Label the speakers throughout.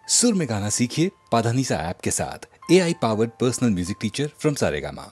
Speaker 1: सुर में गाना सीखिए पाधानीसा ऐप के साथ। AI powered personal music teacher from Saregama.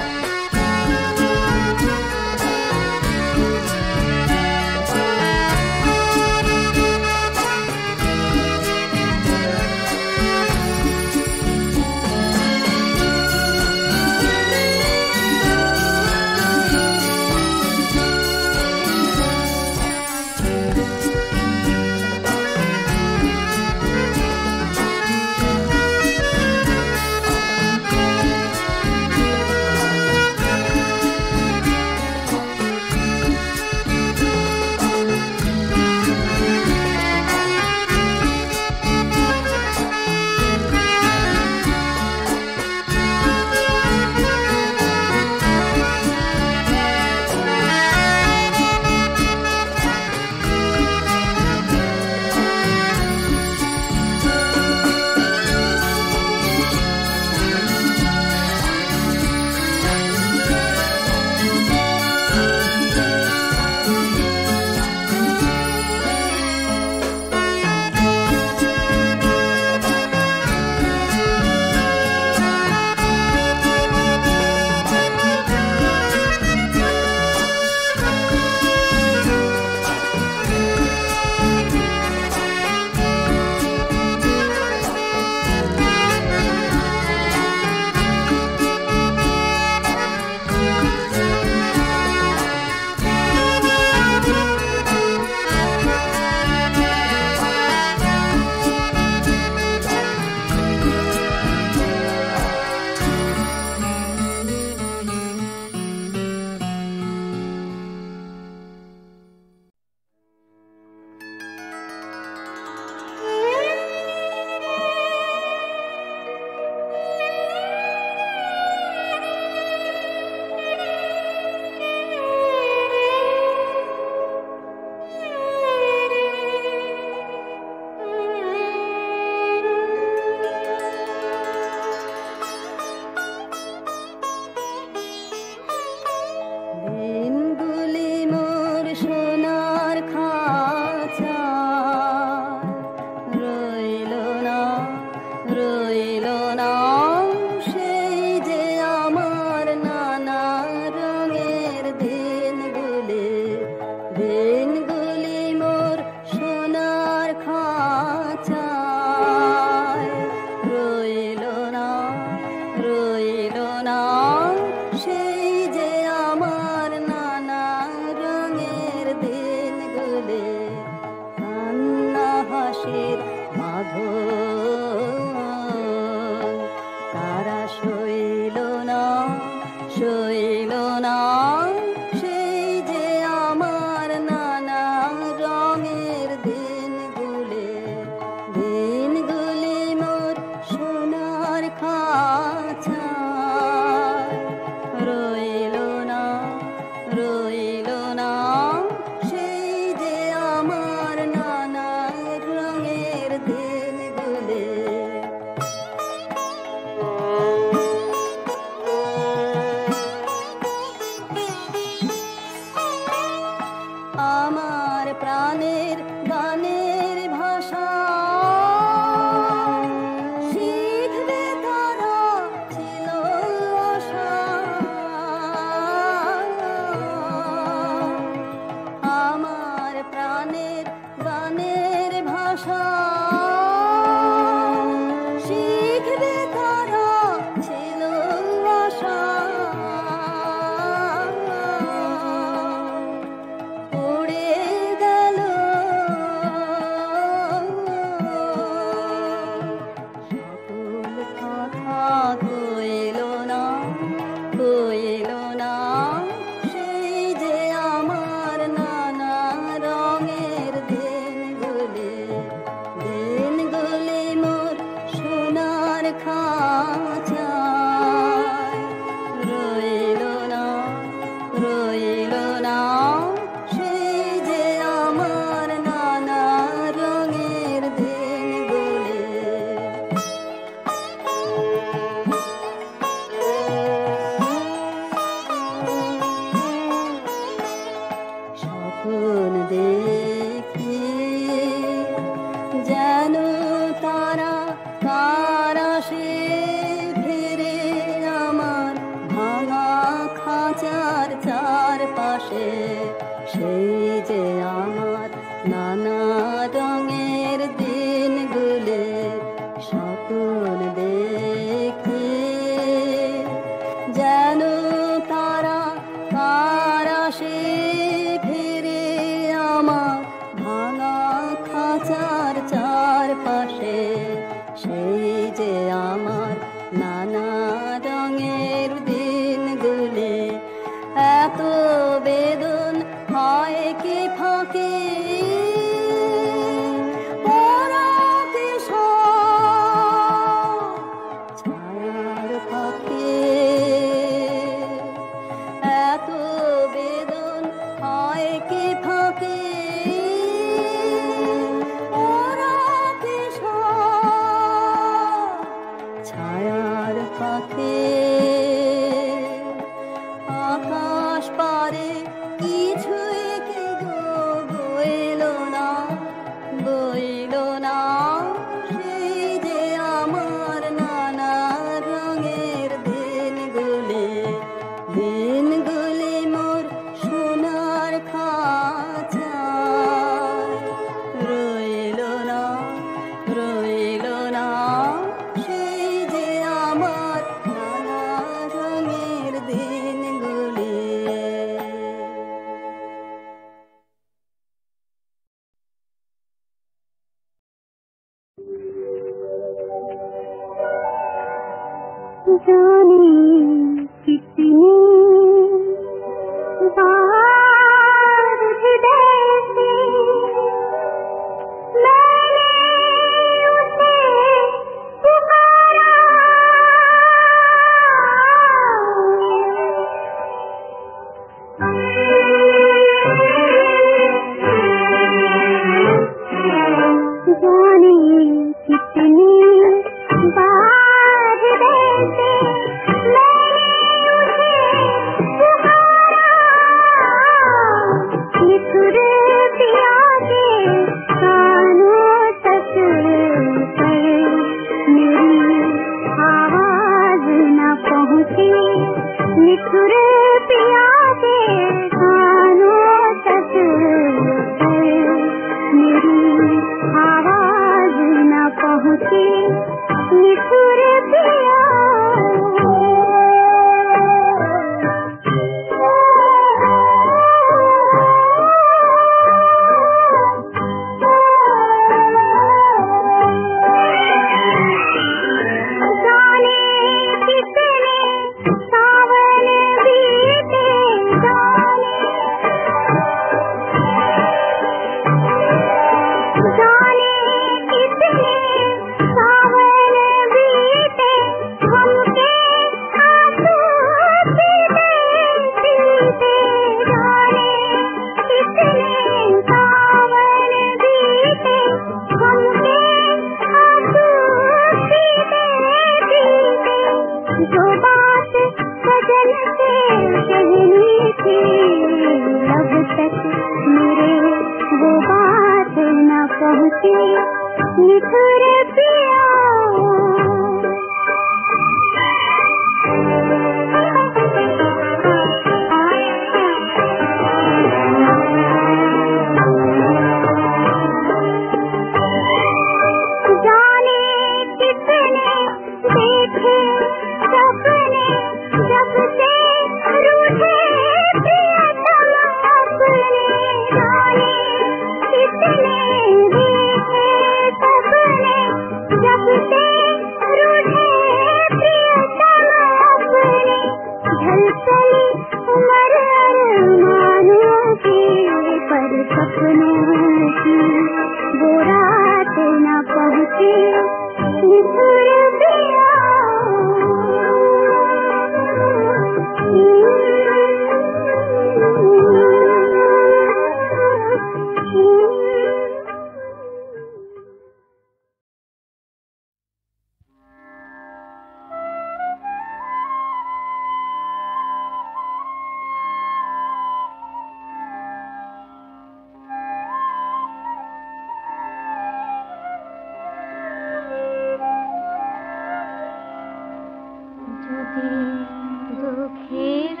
Speaker 2: দুঃখের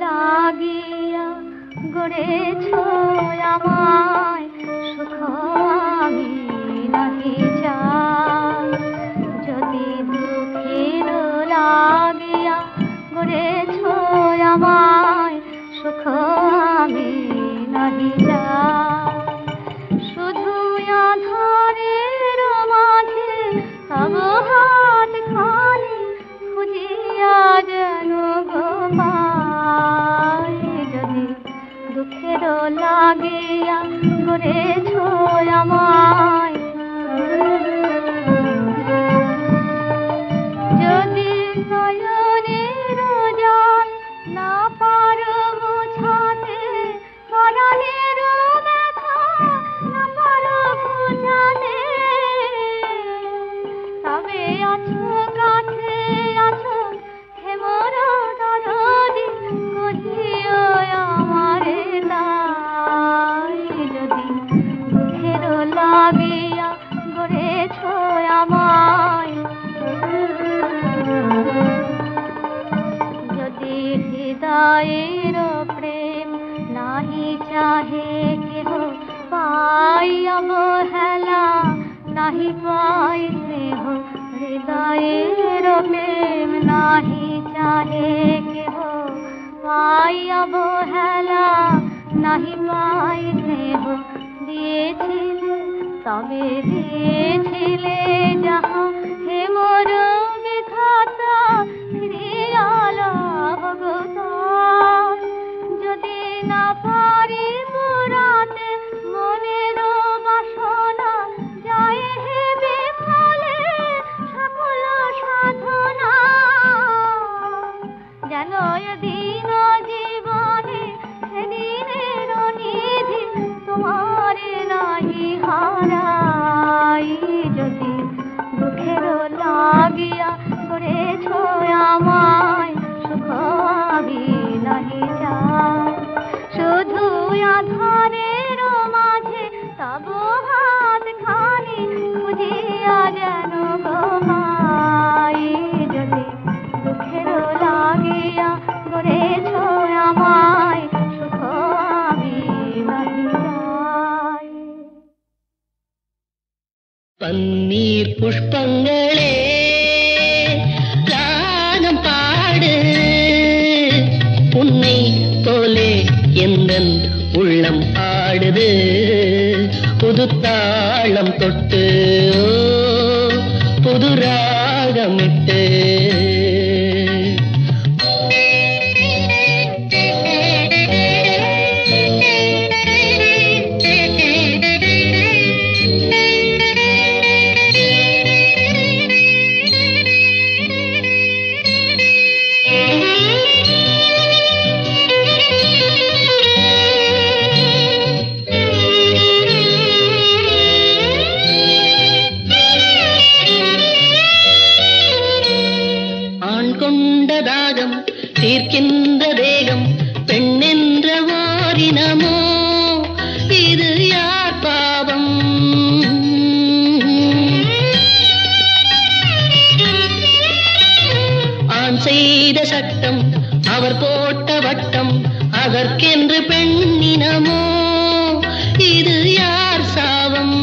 Speaker 2: লাগিয়া গড়েছ আমায় সুখ আমি নাহি চাই যদি দুঃখের লাগিয়া গড়েছ আমায় সুখ আমি নাহি চাই শুধু আধারের মাঝে তব হাত খানি খুঁজিয়া যেন গো পাই যদি দুঃখের লাগিয়া গড়েছ আমায় যদি নয়নের জল না পারো মুছাতে পরাণের ব্যথা না পারো বুঝাতে তবে আছো কাছে আছো হে মোর দরদি কহিও আমারে তাই যদি দুঃখের লাগিয়া গড়েছ আমায় যদি হৃদয়ের প্রেম নাহি চাহে কেহ পাই অবহেলা নাহি পাই স্নেহ হৃদয়ের প্রেম নাহি চাহে কেহ পাই অবহেলা নাহি পাই স্নেহ দিয়েছিলে তবে দিয়েছিলে যাহা হে মোর বিধাতা ফিরিয়া লাভ গো তার যদি না পারি পুরাতে মনের বাসনা যায় হে বিফলে সকল সাধনা যেন এদিন জীবনে সেদিনের নিধি তোমার নাহি হারাই যদি দুঃখের লাগিয়া করেছ আমায় সুখ আমি নাহি চাই শুধু আধারের মাঝে তব হাত খানি খুঁজিয়া যেন গো পাই যদি দুঃখের লাগিয়া করেছ আমায় সুখ আমি নাহি চাই
Speaker 3: പന്നീർ പുഷ്പങ്ങളെ ഗാനം പാട് ഉன்னை പോലെ എന്തൻ ഉള്ളം ആടുത് പുതുത്താളം തൊട്ട് പുതുരാഗമിട്ട് தாகம் தீர்க்கின்ற தேகம் பெண்ணென்ற வாரினமோ இது யார் பாவம் ஆண் செய்த சட்டம் அவர் போட்ட வட்டம் அதற்கென்று பெண்ணினமோ இது யார் சாவம்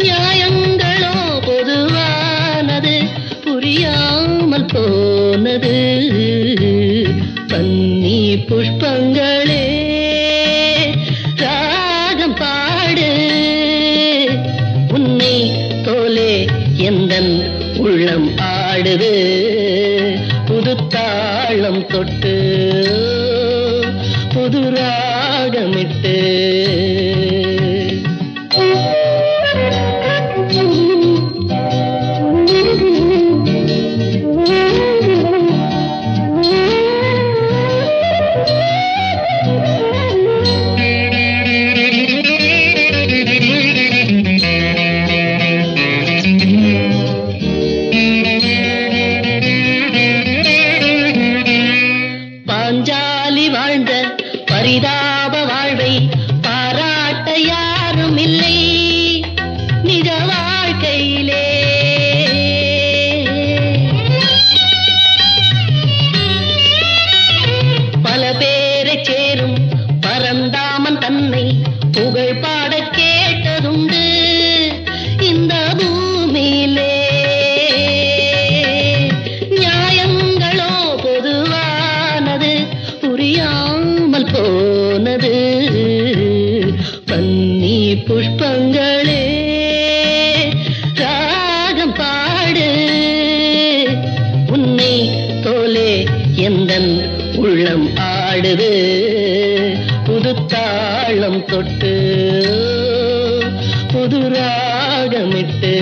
Speaker 3: நியாயங்களோ பொதுவானது புரியாமல் போனது பன்னி புஷ்பங்களே ராகம் பாடு உன்னை போலே எந்தன் உள்ளம் ஆடுது புதுத்தாளம் தொட்டு புது ராகமிட்டு பாஞ்சாலி வாழ்ந்த பரிதாப வாழ்வை பாராட்ட உள்ளம் ஆடுது புது தாளம் தொட்டு புது ராகமிட்டு